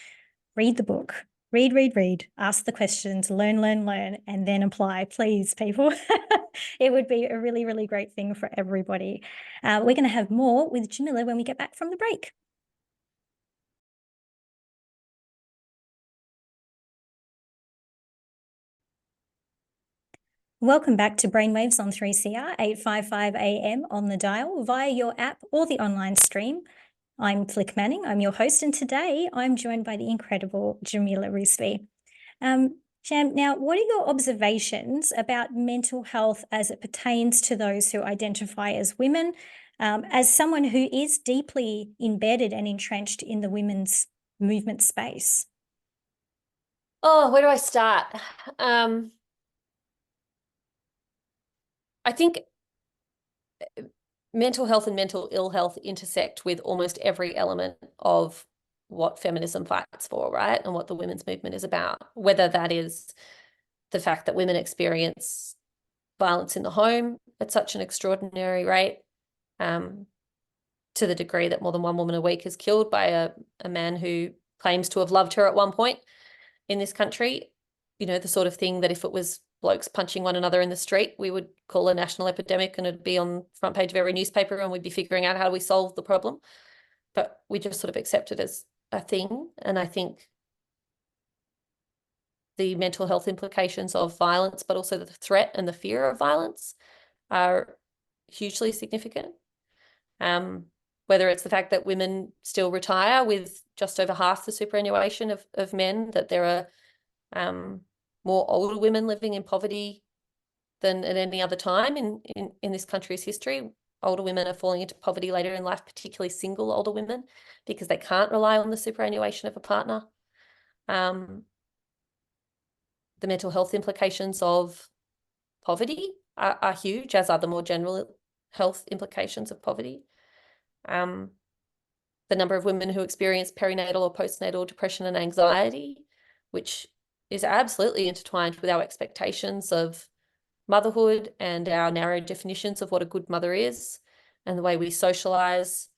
read the book. Read, ask the questions, learn, and then apply, please, people. It would be a really, really great thing for everybody. We're going to have more with Jamila when we get back from the break. Welcome back to Brainwaves on 3CR, 855 AM on the dial, via your app or the online stream. I'm Flic Manning, I'm your host, and today I'm joined by the incredible Jamila Rizvi. Jam, now, what are your observations about mental health as it pertains to those who identify as women, as someone who is deeply embedded and entrenched in the women's movement space? Oh, where do I start? I think mental health and mental ill health intersect with almost every element of what feminism fights for, right? And what the women's movement is about, whether that is the fact that women experience violence in the home at such an extraordinary rate, to the degree that more than one woman a week is killed by a man who claims to have loved her at one point in this country. You know, the sort of thing that if it was blokes punching one another in the street, we would call a national epidemic and it'd be on the front page of every newspaper and we'd be figuring out how do we solve the problem. But we just sort of accept it as a thing. And I think the mental health implications of violence, but also the threat and the fear of violence are hugely significant. Whether it's the fact that women still retire with just over half the superannuation of men, that there are more older women living in poverty than at any other time in this country's history. Older women are falling into poverty later in life, particularly single older women, because they can't rely on the superannuation of a partner. The mental health implications of poverty are huge, as are the more general health implications of poverty. The number of women who experience perinatal or postnatal depression and anxiety, which is absolutely intertwined with our expectations of motherhood and our narrow definitions of what a good mother is, and the way we socialize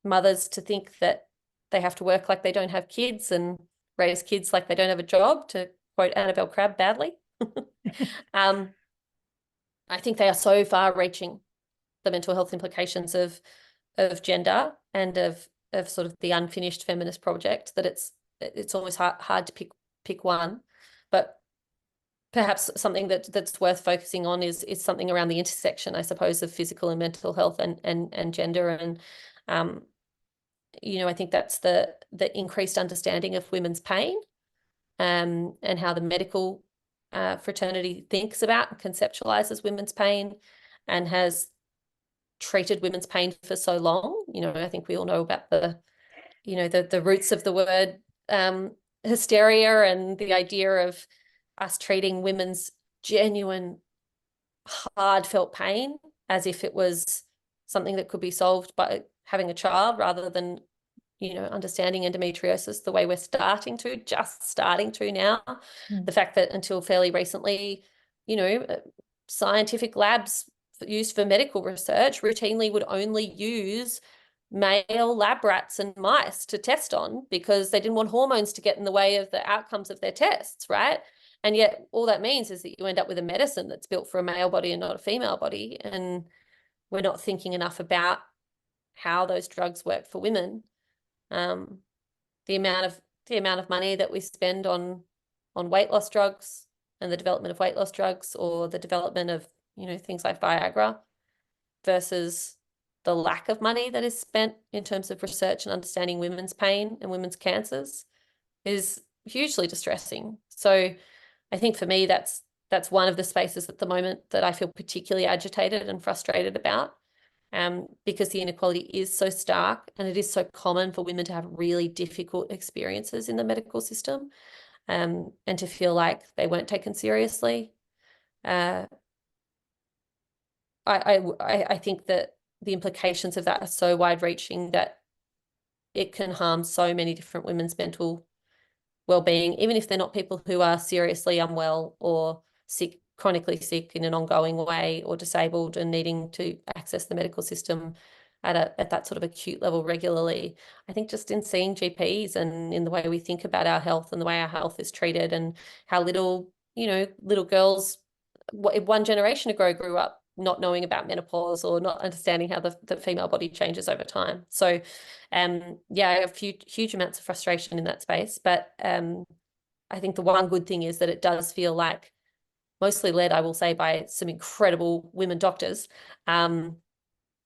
mothers to think that they have to work like they don't have kids and raise kids like they don't have a job, to quote Annabelle Crabb badly. I think they are so far reaching, the mental health implications of gender and of sort of the unfinished feminist project, that it's almost hard to pick one. But perhaps something that's worth focusing on is something around the intersection, I suppose, of physical and mental health and gender. And you know, I think that's the increased understanding of women's pain, and how the medical fraternity thinks about and conceptualizes women's pain and has treated women's pain for so long. You know, I think we all know about the roots of the word hysteria, and the idea of us treating women's genuine heartfelt pain as if it was something that could be solved by having a child, rather than, you know, understanding endometriosis the way we're just starting to now. The fact that until fairly recently, you know, scientific labs used for medical research routinely would only use male lab rats and mice to test on, because they didn't want hormones to get in the way of the outcomes of their tests, right? And yet all that means is that you end up with a medicine that's built for a male body and not a female body. And we're not thinking enough about how those drugs work for women. The amount of money that we spend on weight loss drugs and the development of weight loss drugs, or the development of, you know, things like Viagra, versus the lack of money that is spent in terms of research and understanding women's pain and women's cancers, is hugely distressing. So I think for me, that's one of the spaces at the moment that I feel particularly agitated and frustrated about, because the inequality is so stark, and it is so common for women to have really difficult experiences in the medical system, and to feel like they weren't taken seriously. I think that the implications of that are so wide-reaching that it can harm so many different women's mental well-being, even if they're not people who are seriously unwell or sick, chronically sick in an ongoing way, or disabled and needing to access the medical system at that sort of acute level regularly. I think just in seeing GPs and in the way we think about our health and the way our health is treated, and how little girls, one generation ago, grew up not knowing about menopause or not understanding how the female body changes over time. So yeah, I have huge amounts of frustration in that space. But I think the one good thing is that it does feel like, mostly led, I will say, by some incredible women doctors and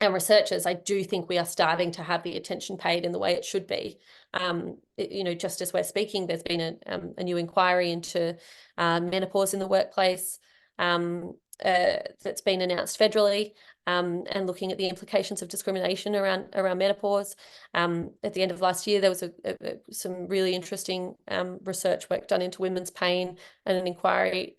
researchers, I do think we are starting to have the attention paid in the way it should be. Just as we're speaking, there's been a new inquiry into menopause in the workplace that's been announced federally, and looking at the implications of discrimination around menopause. At the end of last year, there was some really interesting research work done into women's pain, and an inquiry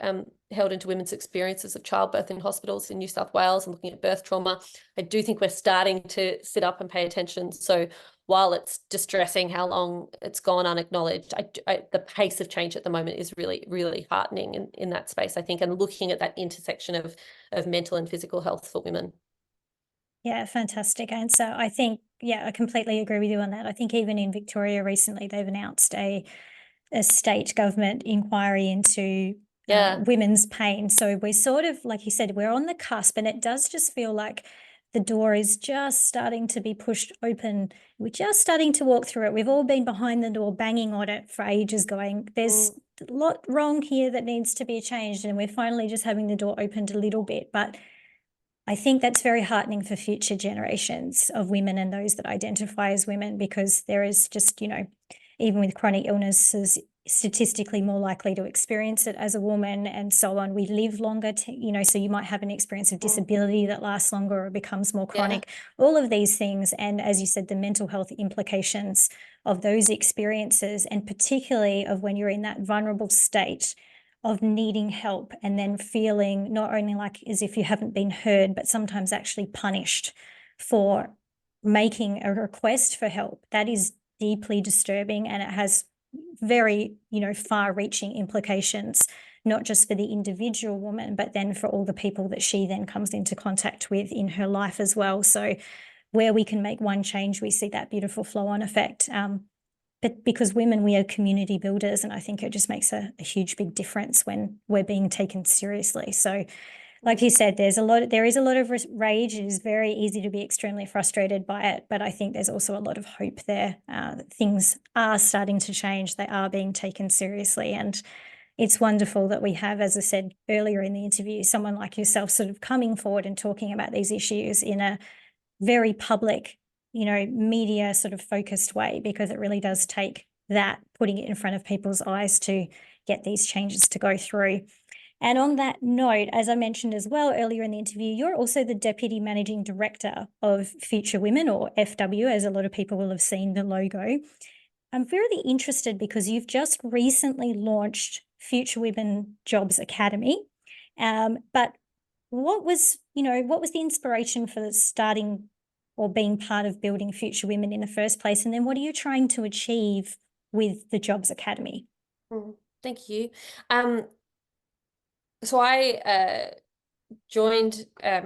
held into women's experiences of childbirth in hospitals in New South Wales, and looking at birth trauma. I do think we're starting to sit up and pay attention. So while it's distressing how long it's gone unacknowledged, the pace of change at the moment is really, really heartening in that space, I think, and looking at that intersection of mental and physical health for women. Yeah, fantastic answer. I think, yeah, I completely agree with you on that. I think even in Victoria recently, they've announced a state government inquiry into women's pain. So we're sort of, like you said, we're on the cusp, and it does just feel like the door is just starting to be pushed open. We're just starting to walk through it. We've all been behind the door, banging on it for ages, going, there's a lot wrong here that needs to be changed. And we're finally just having the door opened a little bit. But I think that's very heartening for future generations of women and those that identify as women, because there is just, even with chronic illnesses, statistically more likely to experience it as a woman and so on. We live longer, so you might have an experience of disability that lasts longer or becomes more chronic, all of these things. And as you said, the mental health implications of those experiences, and particularly of when you're in that vulnerable state of needing help, and then feeling not only like as if you haven't been heard, but sometimes actually punished for making a request for help. That is deeply disturbing, and it has very, far-reaching implications, not just for the individual woman, but then for all the people that she then comes into contact with in her life as well. So where we can make one change, we see that beautiful flow-on effect. But because women, we are community builders, and I think it just makes a huge, big difference when we're being taken seriously. So like you said, there is a lot of rage. It is very easy to be extremely frustrated by it, but I think there's also a lot of hope there. Things are starting to change. They are being taken seriously, and it's wonderful that we have, as I said earlier in the interview, someone like yourself sort of coming forward and talking about these issues in a very public, media sort of focused way, because it really does take that, putting it in front of people's eyes to get these changes to go through. And on that note, as I mentioned as well earlier in the interview, you're also the Deputy Managing Director of Future Women, or FW, as a lot of people will have seen the logo. I'm very interested because you've just recently launched Future Women Jobs Academy. But what was the inspiration for starting or being part of building Future Women in the first place? And then what are you trying to achieve with the Jobs Academy? Thank you. So I joined, I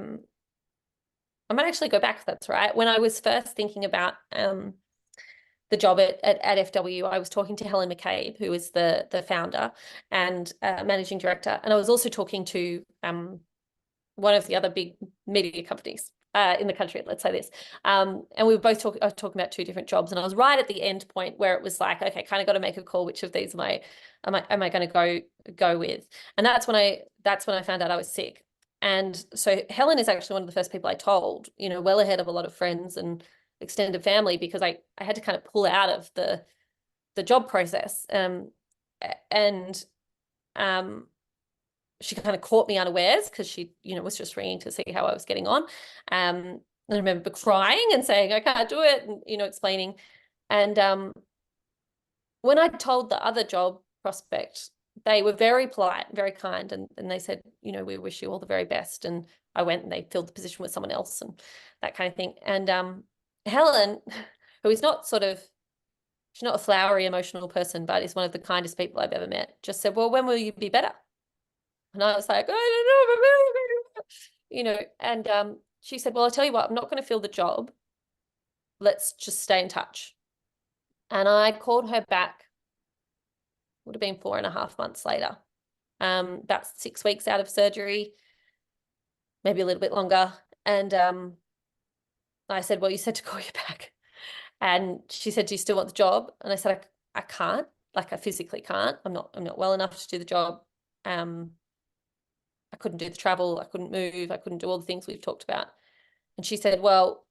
might actually go back if that's right. When I was first thinking about the job at FW, I was talking to Helen McCabe, who is the founder and managing director. And I was also talking to one of the other big media companies in the country, let's say this. And we were both talking about two different jobs. And I was right at the end point where it was like, okay, kind of got to make a call. Which of these am I going to go with? And that's when I found out I was sick. And so Helen is actually one of the first people I told, well ahead of a lot of friends and extended family, because I had to kind of pull out of the job process. She kind of caught me unawares, because she, was just ringing to see how I was getting on. And I remember crying and saying, I can't do it, and, explaining. And when I told the other job prospect, they were very polite, very kind, and they said, we wish you all the very best. And I went and they filled the position with someone else and that kind of thing. And Helen, who is she's not a flowery, emotional person, but is one of the kindest people I've ever met, just said, well, when will you be better? And I was like, I don't know, and she said, well, I'll tell you what, I'm not going to fill the job let's just stay in touch. And I called her back, would have been 4.5 months later, about 6 weeks out of surgery, maybe a little bit longer. And I said, well, you said to call you back. And she said, do you still want the job? And I said, I can't, like I physically can't. I'm not well enough to do the job. I couldn't do the travel. I couldn't move. I couldn't do all the things we've talked about. And she said, well,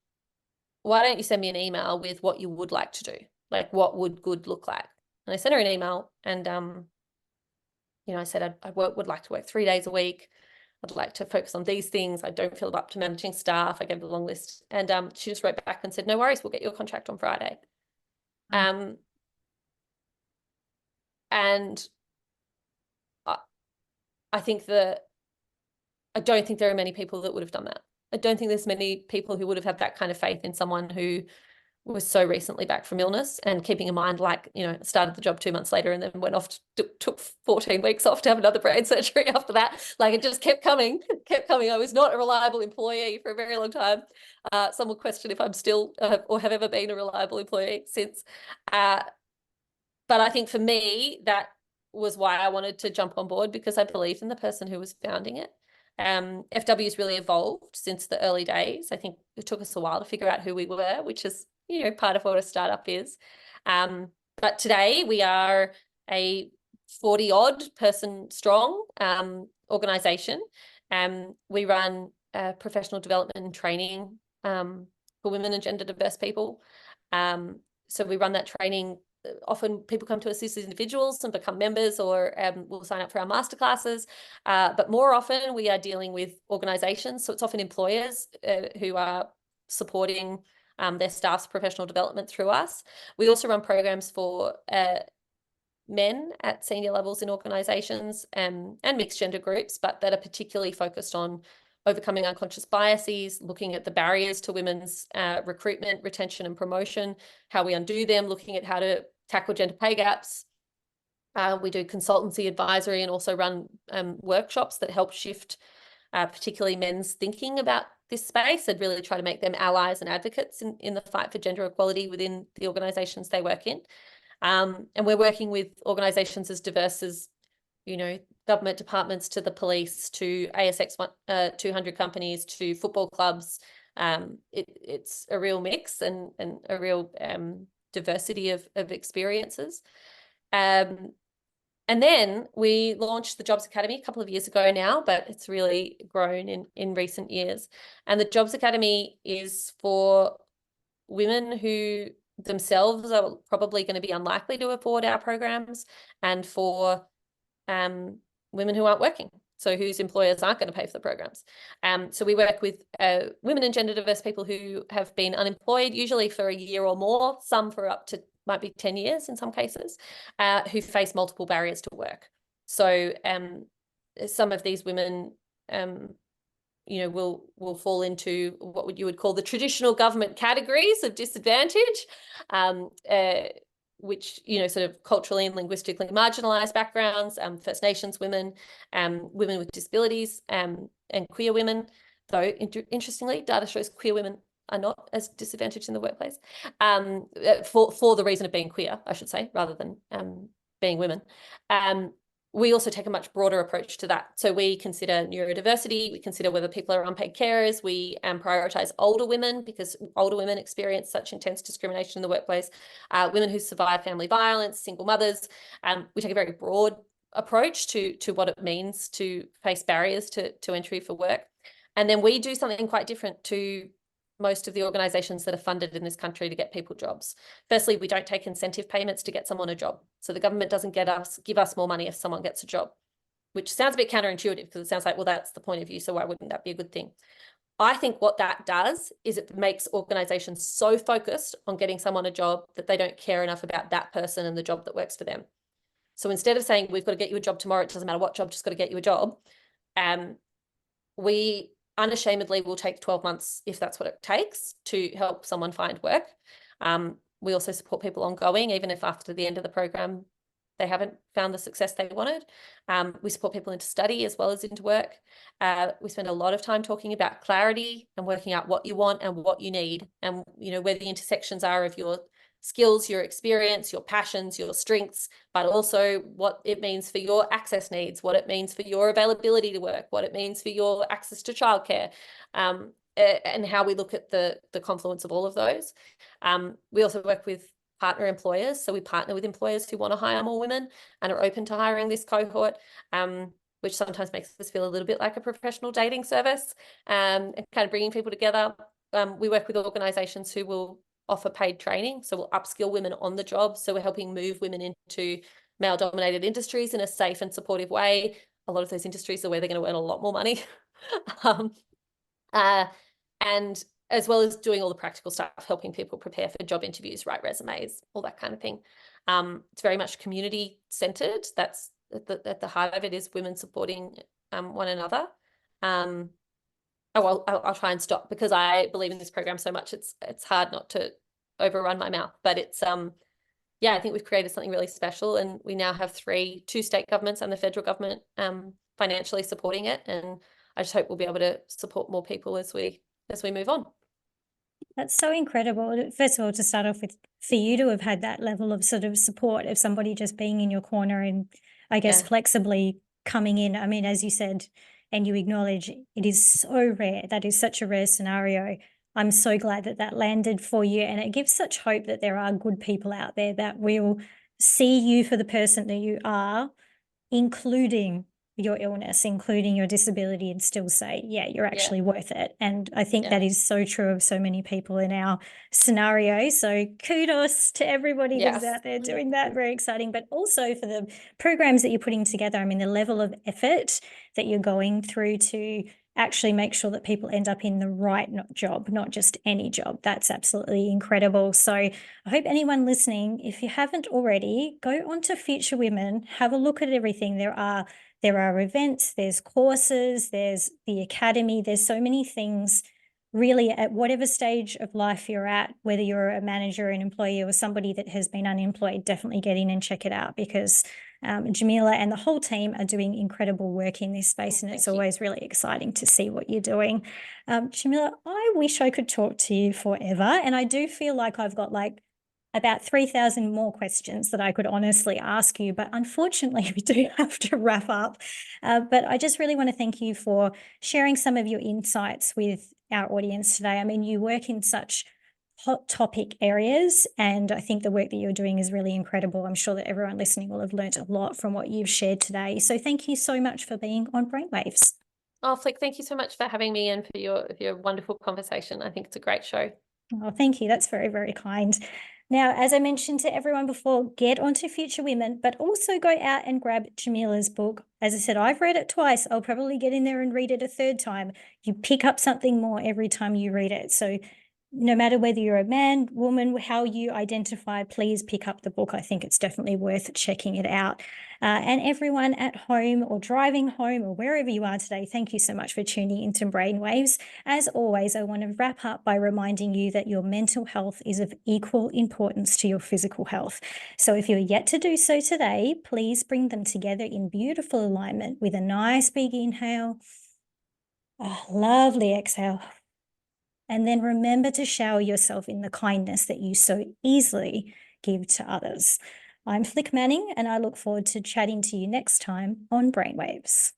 why don't you send me an email with what you would like to do? Like, what would good look like? And I sent her an email, and I said I would like to work 3 days a week. I'd like to focus on these things. I don't feel up to managing staff. I gave a long list, and she just wrote back and said, no worries, we'll get you a contract on Friday. And I think that I don't think there are many people that would have done that. I don't think there's many people who would have had that kind of faith in someone who was so recently back from illness, and keeping in mind, like, started the job 2 months later and then went off, took 14 weeks off to have another brain surgery after that. Like, it just kept coming. I was not a reliable employee for a very long time. Some will question if I'm still or have ever been a reliable employee since. But I think for me, that was why I wanted to jump on board, because I believed in the person who was founding it. FW has really evolved since the early days. I think it took us a while to figure out who we were, which is, part of what a startup is. But today we are a 40-odd person strong organisation. We run professional development and training for women and gender diverse people. So we run that training. Often people come to us as individuals and become members, or will sign up for our masterclasses. But more often we are dealing with organisations. So it's often employers who are supporting their staff's professional development through us. We also run programs for men at senior levels in organisations and mixed gender groups, but that are particularly focused on overcoming unconscious biases, looking at the barriers to women's recruitment, retention and promotion, how we undo them, looking at how to tackle gender pay gaps. We do consultancy, advisory, and also run workshops that help shift particularly men's thinking about this space, and really try to make them allies and advocates in the fight for gender equality within the organisations they work in. And we're working with organisations as diverse as, government departments, to the police, to ASX 200 companies, to football clubs. It's a real mix and a real diversity of experiences. And then we launched the Jobs Academy a couple of years ago now, but it's really grown in recent years. And the Jobs Academy is for women who themselves are probably going to be unlikely to afford our programs, and for women who aren't working, so whose employers aren't going to pay for the programs. So we work with women and gender diverse people who have been unemployed, usually for a year or more, some for up to might be 10 years in some cases, who face multiple barriers to work. So some of these women will fall into what you would call the traditional government categories of disadvantage, which, sort of culturally and linguistically marginalised backgrounds, First Nations women, women with disabilities, and queer women. Though, interestingly, data shows queer women are not as disadvantaged in the workplace, for the reason of being queer, I should say, rather than being women. We also take a much broader approach to that. So we consider neurodiversity, we consider whether people are unpaid carers, we prioritise older women, because older women experience such intense discrimination in the workplace, women who survive family violence, single mothers. We take a very broad approach to what it means to face barriers to entry for work. And then we do something quite different to most of the organisations that are funded in this country to get people jobs. Firstly, we don't take incentive payments to get someone a job. So the government doesn't give us more money if someone gets a job, which sounds a bit counterintuitive, because it sounds like, well, that's the point of view, so why wouldn't that be a good thing? I think what that does is it makes organisations so focused on getting someone a job that they don't care enough about that person and the job that works for them. So instead of saying, we've got to get you a job tomorrow, it doesn't matter what job, just got to get you a job, we unashamedly will take 12 months, if that's what it takes, to help someone find work. We also support people ongoing, even if after the end of the program they haven't found the success they wanted. We support people into study as well as into work. We spend a lot of time talking about clarity and working out what you want and what you need, and where the intersections are of your skills, your experience, your passions, your strengths, but also what it means for your access needs, what it means for your availability to work, what it means for your access to childcare, and how we look at the confluence of all of those. We also work with partner employers. So we partner with employers who want to hire more women and are open to hiring this cohort, which sometimes makes us feel a little bit like a professional dating service, and kind of bringing people together. We work with organizations who will offer paid training. So we'll upskill women on the job. So we're helping move women into male-dominated industries in a safe and supportive way. A lot of those industries are where they're going to earn a lot more money. And as well as doing all the practical stuff, helping people prepare for job interviews, write resumes, all that kind of thing. It's very much community-centered. That's at the heart of it, is women supporting one another. I'll try and stop because I believe in this program so much. It's hard not to overrun my mouth, but it's yeah, I think we've created something really special, and we now have two state governments and the federal government financially supporting it, and I just hope we'll be able to support more people as we move on. That's so incredible. First of all, to start off with, for you to have had that level of sort of support of somebody just being in your corner and I guess flexibly coming in. I mean, as you said, and you acknowledge, it is so rare. That is such a rare scenario. I'm so glad that that landed for you. And it gives such hope that there are good people out there that will see you for the person that you are, including your illness, including your disability, and still say, yeah, you're actually worth it. And I think that is so true of so many people in our scenario. So kudos to everybody that's out there doing that. Very exciting. But also for the programs that you're putting together. I mean, the level of effort that you're going through to actually make sure that people end up in the right job, not just any job. That's absolutely incredible. So I hope anyone listening, if you haven't already, go onto Future Women, have a look at everything. There are events, there's courses, there's the academy, there's so many things really at whatever stage of life you're at, whether you're a manager, an employee, or somebody that has been unemployed, definitely get in and check it out, because Jamila and the whole team are doing incredible work in this space, and it's always really exciting to see what you're doing. Jamila, I wish I could talk to you forever, and I do feel like I've got about 3,000 more questions that I could honestly ask you, but unfortunately we do have to wrap up. But I just really want to thank you for sharing some of your insights with our audience today. I mean, you work in such hot topic areas, and I think the work that you're doing is really incredible. I'm sure that everyone listening will have learnt a lot from what you've shared today. So thank you so much for being on Brainwaves. Oh, Flic, thank you so much for having me and for your wonderful conversation. I think it's a great show. Oh, thank you. That's very, very kind. Now, as I mentioned to everyone before, get onto Future Women, but also go out and grab Jamila's book. As I said, I've read it twice. I'll probably get in there and read it a third time. You pick up something more every time you read it. So no matter whether you're a man, woman, how you identify, please pick up the book. I think it's definitely worth checking it out. And everyone at home or driving home or wherever you are today, thank you so much for tuning into Brainwaves. As always, I want to wrap up by reminding you that your mental health is of equal importance to your physical health. So if you're yet to do so today, please bring them together in beautiful alignment with a nice big inhale, a lovely exhale. And then remember to shower yourself in the kindness that you so easily give to others. I'm Flic Manning, and I look forward to chatting to you next time on Brainwaves.